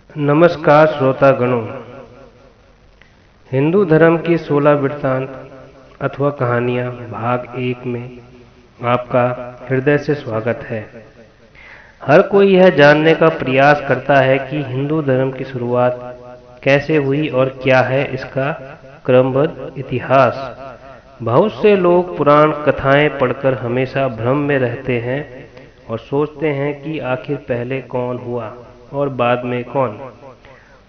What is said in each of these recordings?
नमस्कार श्रोतागणों। हिंदू धर्म की 16 वृत्तांत अथवा कहानियां भाग 1 में आपका हृदय से स्वागत है। हर कोई यह जानने का प्रयास करता है कि हिंदू धर्म की शुरुआत कैसे हुई और क्या है इसका क्रमबद्ध इतिहास। बहुत से लोग पुराण कथाएं पढ़कर हमेशा भ्रम में रहते हैं और सोचते हैं कि आखिर पहले कौन हुआ और बाद में कौन।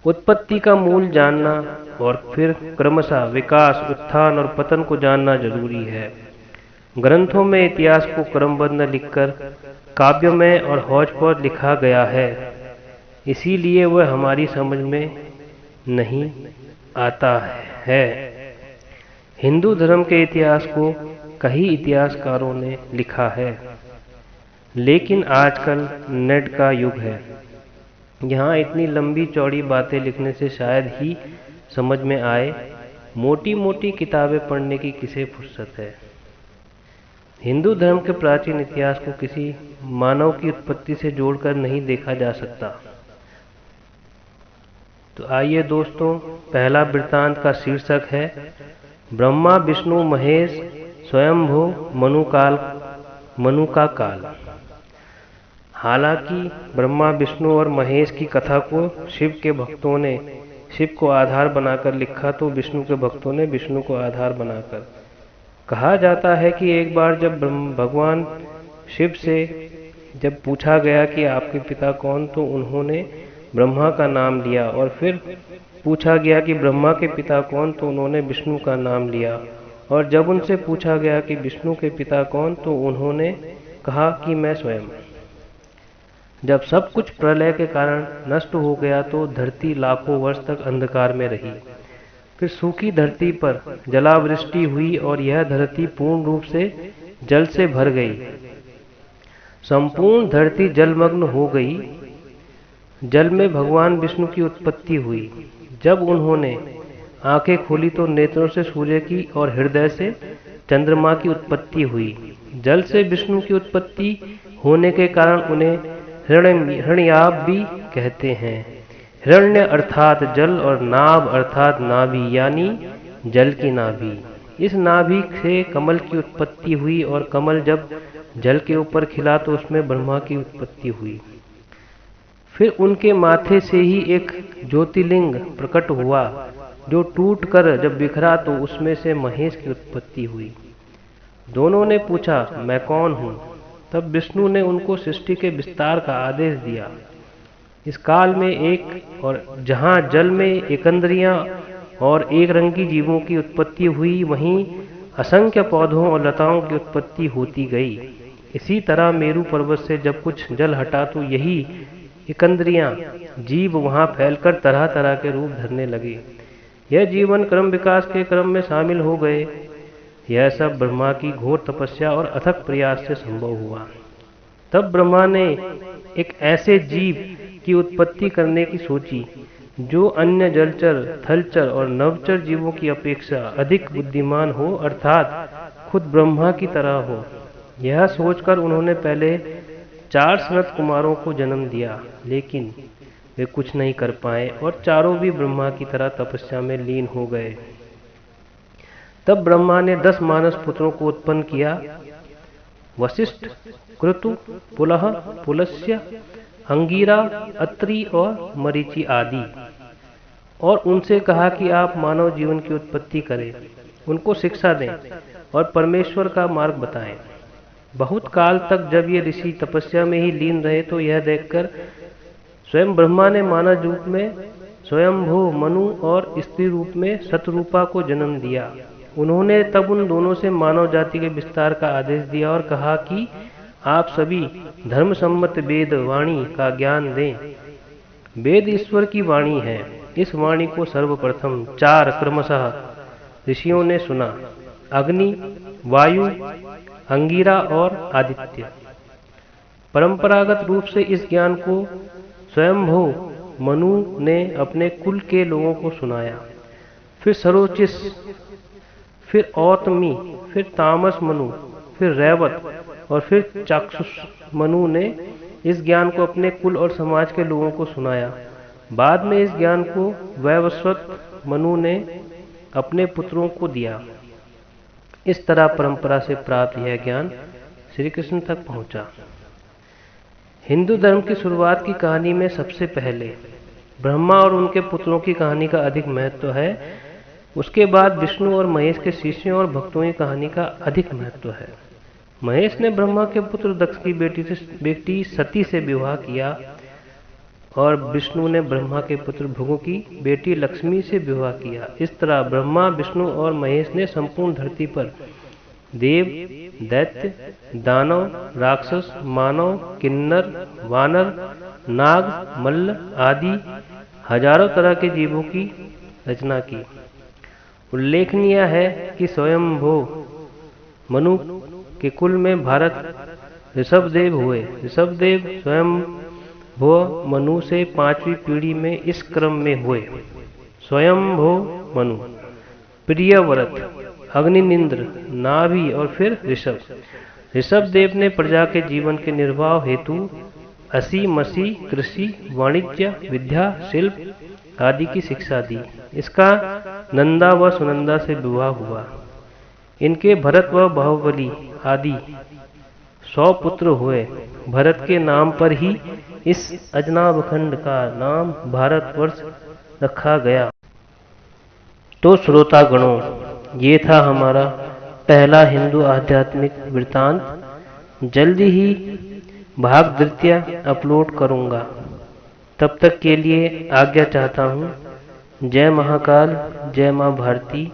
उत्पत्ति का मूल जानना और फिर क्रमशः विकास, उत्थान और पतन को जानना जरूरी है। ग्रंथों में इतिहास को क्रमबद्ध न लिखकर काव्यों में और हौज-पौज लिखा गया है, इसीलिए वह हमारी समझ में नहीं आता है। हिंदू धर्म के इतिहास को कई इतिहासकारों ने लिखा है, लेकिन आजकल नेट का युग है। यहाँ इतनी लंबी चौड़ी बातें लिखने से शायद ही समझ में आए। मोटी मोटी किताबें पढ़ने की किसे फुर्सत है। हिंदू धर्म के प्राचीन इतिहास को किसी मानव की उत्पत्ति से जोड़कर नहीं देखा जा सकता। तो आइए दोस्तों, पहला वृत्तांत का शीर्षक है ब्रह्मा विष्णु महेश स्वयंभू मनु का काल। हालांकि ब्रह्मा विष्णु और महेश की कथा को शिव के भक्तों ने शिव को आधार बनाकर लिखा, तो विष्णु के भक्तों ने विष्णु को आधार बनाकर। कहा जाता है कि एक बार जब भगवान शिव से जब पूछा गया कि आपके पिता कौन, तो उन्होंने ब्रह्मा का नाम लिया, और फिर पूछा गया कि ब्रह्मा के पिता कौन, तो उन्होंने विष्णु का नाम लिया, और जब उनसे पूछा गया कि विष्णु के पिता कौन, तो उन्होंने कहा कि मैं स्वयं। जब सब कुछ प्रलय के कारण नष्ट हो गया तो धरती लाखों वर्ष तक अंधकार में रही। फिर सूखी धरती पर जलावृष्टि हुई और यह धरती पूर्ण रूप से जल से भर गई। संपूर्ण धरती जलमग्न हो गई। जल में भगवान विष्णु की उत्पत्ति हुई। जब उन्होंने आंखें खोली तो नेत्रों से सूर्य की और हृदय से चंद्रमा की उत्पत्ति हुई। जल से विष्णु की उत्पत्ति होने के कारण उन्हें हिरण्याभ भी कहते हैं। हिरण्य अर्थात जल और नाभ अर्थात नाभि, यानी जल की नाभि। इस नाभि से कमल की उत्पत्ति हुई और कमल जब जल के ऊपर खिला तो उसमें ब्रह्मा की उत्पत्ति हुई। फिर उनके माथे से ही एक ज्योतिर्लिंग प्रकट हुआ, जो टूटकर जब बिखरा तो उसमें से महेश की उत्पत्ति हुई। दोनों ने पूछा, मैं कौन हूँ? तब विष्णु ने उनको सृष्टि के विस्तार का आदेश दिया। इस काल में एक और जहाँ जल में एकंदरियां और एक रंगी जीवों की उत्पत्ति हुई, वहीं असंख्य पौधों और लताओं की उत्पत्ति होती गई। इसी तरह मेरू पर्वत से जब कुछ जल हटा तो यही एकंदरियां जीव वहां फैलकर तरह तरह के रूप धरने लगे। यह जीवन क्रम विकास के क्रम में शामिल हो गए। यह सब ब्रह्मा की घोर तपस्या और अथक प्रयास से संभव हुआ। तब ब्रह्मा ने एक ऐसे जीव की उत्पत्ति करने की सोची जो अन्य जलचर, थलचर और नवचर जीवों की अपेक्षा अधिक बुद्धिमान हो, अर्थात खुद ब्रह्मा की तरह हो। यह सोचकर उन्होंने पहले 4 सनत कुमारों को जन्म दिया, लेकिन वे कुछ नहीं कर पाए और चारों भी ब्रह्मा की तरह तपस्या में लीन हो गए। तब ब्रह्मा ने 10 मानस पुत्रों को उत्पन्न किया, वशिष्ठ, क्रतु, पुलह, पुलस्त्य, अंगिरा, अत्रि और मरीचि आदि, और उनसे कहा कि आप मानव जीवन की उत्पत्ति करें, उनको शिक्षा दें और परमेश्वर का मार्ग बताएं। बहुत काल तक जब ये ऋषि तपस्या में ही लीन रहे तो यह देखकर स्वयं ब्रह्मा ने मानव रूप में स्वयंभू मनु और स्त्री रूप में शतरूपा को जन्म दिया। उन्होंने तब उन दोनों से मानव जाति के विस्तार का आदेश दिया और कहा कि आप सभी धर्म सम्मत वेद वाणी का ज्ञान दें। वेद ईश्वर की वाणी है। इस वाणी को सर्वप्रथम 4 क्रमशः ऋषियों ने सुना, अग्नि, वायु, अंगिरा और आदित्य। परंपरागत रूप से इस ज्ञान को स्वयंभू मनु ने अपने कुल के लोगों को सुनाया। फिर सरोचिस, फिर औतमी, फिर तामस मनु, फिर रैवत और फिर चाक्षुष मनु ने इस ज्ञान को अपने कुल और समाज के लोगों को सुनाया। बाद में इस ज्ञान को वैवस्वत मनु ने अपने पुत्रों को दिया। इस तरह परंपरा से प्राप्त यह ज्ञान श्री कृष्ण तक पहुंचा। हिंदू धर्म की शुरुआत की कहानी में सबसे पहले ब्रह्मा और उनके पुत्रों की कहानी का अधिक महत्व है। उसके बाद विष्णु और महेश के शिष्यों और भक्तों की कहानी का अधिक महत्व है। महेश ने ब्रह्मा के पुत्र दक्ष की बेटी सती से विवाह किया और विष्णु ने ब्रह्मा के पुत्र भृगु की बेटी लक्ष्मी से विवाह किया। इस तरह ब्रह्मा, विष्णु और महेश ने संपूर्ण धरती पर देव, दैत्य, दानव, राक्षस, मानव, किन्नर, वानर, नाग, मल्ल आदि हजारों तरह के जीवों की रचना की। उल्लेखनीय है कि स्वयंभू मनु के कुल में भरत ऋषभदेव हुए। ऋषभदेव स्वयंभू मनु से 5वीं पीढ़ी में इस क्रम में हुए: स्वयंभू मनु, प्रियव्रत, अग्निनिंद्र, नाभि और फिर ऋषभ। ऋषभदेव ने प्रजा के जीवन के निर्वाह हेतु असी मसी, कृषि, वाणिज्य, विद्या, शिल्प आदि की शिक्षा दी। इसका नंदा व सुनंदा से विवाह हुआ। इनके भरत व बाहुबली आदि 100 पुत्र हुए। भरत के नाम पर ही इस अजनाब खंड का नाम भारतवर्ष रखा गया। तो श्रोतागणों, ये था हमारा पहला हिंदू आध्यात्मिक वृत्तांत। जल्दी ही भाग द्वितीय अपलोड करूंगा। तब तक के लिए आज्ञा चाहता हूँ। जय महाकाल, जय माँ भारती।